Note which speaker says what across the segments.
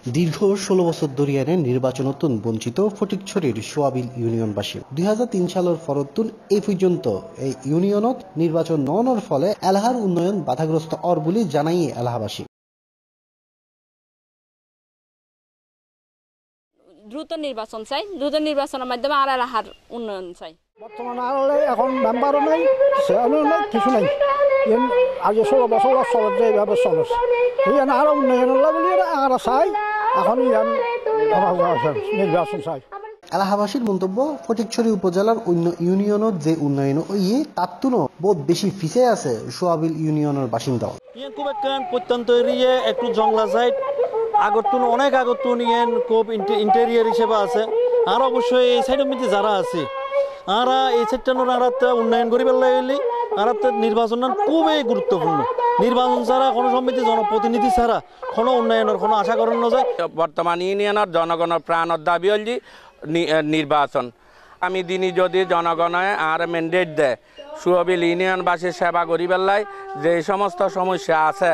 Speaker 1: দীর্ঘ ১৬ বছর ধরে নির্বাচনতুন বঞ্চিত ফটিকছড়ির সোয়াবিল ইউনিয়নবাসী ২০০৩ সালের ফরতুন এই পর্যন্ত এই ইউনিয়নত নির্বাচন নওয়ানোর ফলে এলাহার উন্নয়ন বাধাগ্রস্ত অর বলে জানাই এলাহাবাসী।
Speaker 2: দ্রুত নির্বাচন চাই, দ্রুত নির্বাচনের মাধ্যমে আর এলাহার উন্নয়ন চাই।
Speaker 3: বর্তমানে এখন মেম্বারও নাই, কিছু নাই, আজ ১৬ বছর চলত এইভাবে চলেছে, আরো উন্নয়ন বলি আমরা চাই, এখন নির্বাচন চাই।
Speaker 1: এলাহাবাসীর মন্তব্য, ফটিকছড়ি উপজেলার অন্য ইউনিয়নত যে উন্নয়ন ইয়ে তার তুনো বহুত বেশি পিছে আছে সোয়াবিল ইউনিয়নের বাসিন্দা।
Speaker 4: খুব প্রত্যন্ত এরিয়া একটু জংলা সাইড আগরতুন অনেক আগরতুন ইয়েন খুব ইন্টেরিয়ার হিসেবে আছে। আর অবশ্যই এই সাইডের মধ্যে যারা আছে আরা এই সাইডটানোর আর উন্নয়ন করিবার লাগলে আর নির্বাচন খুবই গুরুত্বপূর্ণ। নির্বাচন ছাড়া কোনো সমিতি জনপ্রতিনিধি ছাড়া কোনো উন্নয়নের কোনো আশা করানো যায়।
Speaker 5: বর্তমান ইউনিয়নের জনগণের প্রাণর দাবি হল নির্বাচন। আমি দিনই যদি জনগণে আর ম্যান্ডেট দেয় সোয়াবিল ইউনিয়নবাসীর সেবা করিবার লাই যে সমস্ত সমস্যা আছে,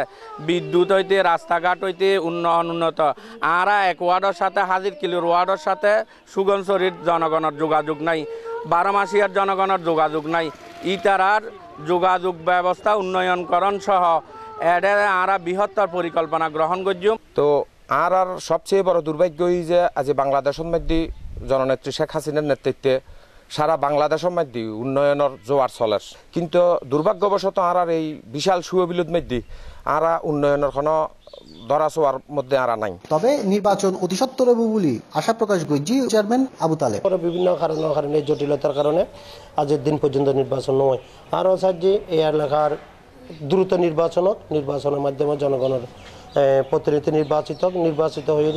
Speaker 5: বিদ্যুৎ হইতে রাস্তাঘাট হইতে উন্নত আর এক ওয়ার্ডের সাথে হাজির কিলোর ওয়ার্ডের সাথে সুগনচরির জনগণের যোগাযোগ নাই, ১২ মাসিয়ার জনগণের যোগাযোগ নাই। ইতারার যোগাযোগ ব্যবস্থা উন্নয়নকরণ সহ এদের আরা বৃহত্তর পরিকল্পনা গ্রহণ করছুম।
Speaker 6: তো আর সবচেয়ে বড় দুর্ভাগ্য যে আজ বাংলাদেশের মধ্যে জননেত্রী শেখ হাসিনার নেতৃত্বে সারা বাংলাদেশের মধ্যে উন্নয়নের জোয়ার চলে, কিন্তু দুর্ভাগ্যবশত আর এই বিশাল সুবিলুদ মধ্যে আর উন্নয়নের কোনো ধরা ছোঁয়ার মধ্যে আর নাই।
Speaker 1: তবে নির্বাচন অতি সত্বর হবে বলে আশা প্রকাশ করছি চেয়ারম্যান আবু তালেব।
Speaker 7: বিভিন্ন কারণে জটিলতার কারণে আজের দিন পর্যন্ত নির্বাচন নয়। আরও চাচ্ছি এই এলাকার দ্রুত নির্বাচনের মাধ্যমে জনগণের প্রতিনিধি নির্বাচিত হয়ে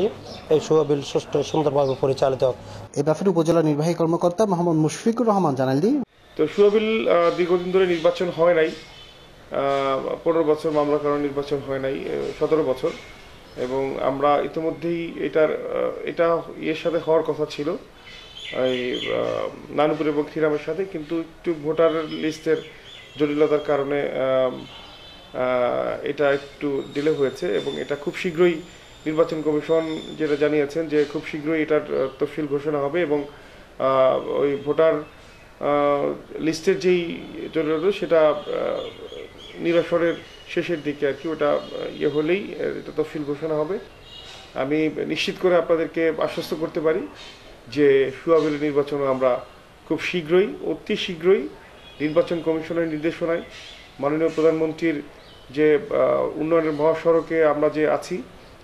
Speaker 7: এই সোয়াবিল সুষ্ঠু সুন্দরভাবে পরিচালিত হোক।
Speaker 1: এ ব্যাপারে উপজেলা নির্বাহী কর্মকর্তা মোহাম্মদ মুশফিকুর রহমান জানালেন,
Speaker 8: তো সোয়াবিল দীর্ঘদিন ধরে নির্বাচন হয় নাই, ১৫ বছর মামলা কারণে নির্বাচন হয় নাই, ১৭ বছর, এবং আমরা ইতিমধ্যেই এটা এর সাথে হওয়ার কথা ছিল এই নানুপুর এবং খিরামের সাথে, কিন্তু একটু ভোটার লিস্টের জটিলতার কারণে এটা একটু ডিলে হয়েছে এবং এটা খুব শীঘ্রই নির্বাচন কমিশন যেটা জানিয়েছেন যে খুব শীঘ্রই এটার তফসিল ঘোষণা হবে এবং ওই ভোটার লিস্টের যেই জটিলতা সেটা নিরসনের শেষের দিকে আর কি, ওটা ইয়ে হলেই এটা তফসিল ঘোষণা হবে। আমি নিশ্চিত করে আপনাদেরকে আশ্বস্ত করতে পারি যে সোয়াবিল নির্বাচনে আমরা খুব শীঘ্রই, অতি শীঘ্রই নির্বাচন কমিশনের নির্দেশনায় মাননীয় প্রধানমন্ত্রীর যে উন্নয়নের মহাসড়কে আমরা যে আছি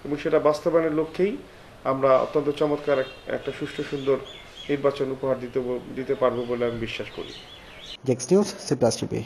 Speaker 8: এবং সেটা বাস্তবায়নের লক্ষ্যেই আমরা অত্যন্ত চমৎকার একটা সুষ্ঠু সুন্দর নির্বাচন উপহার দিতে পারবো বলে আমি বিশ্বাস করি।
Speaker 1: Desk news, C plus TV.